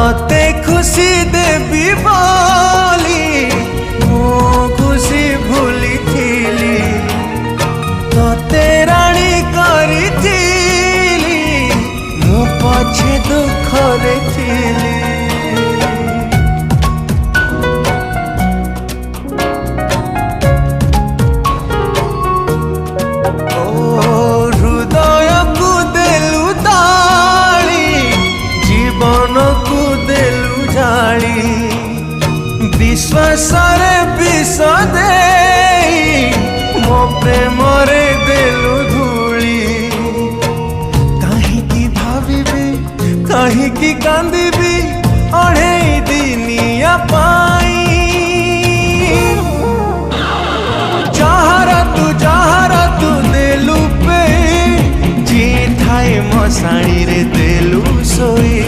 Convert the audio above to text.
तते खुशी देवी बोली मो खुशी भूली थीली तते राणी करी थीली मो पछे दुख रे थीली। विश्वास विष दे मो प्रेम रे देलु धूली कहीं भावी कहीं कांदी अढ़े दिनिया पाई जहारा तू देलु पे जी थाए मशाणी रे देलु सोई।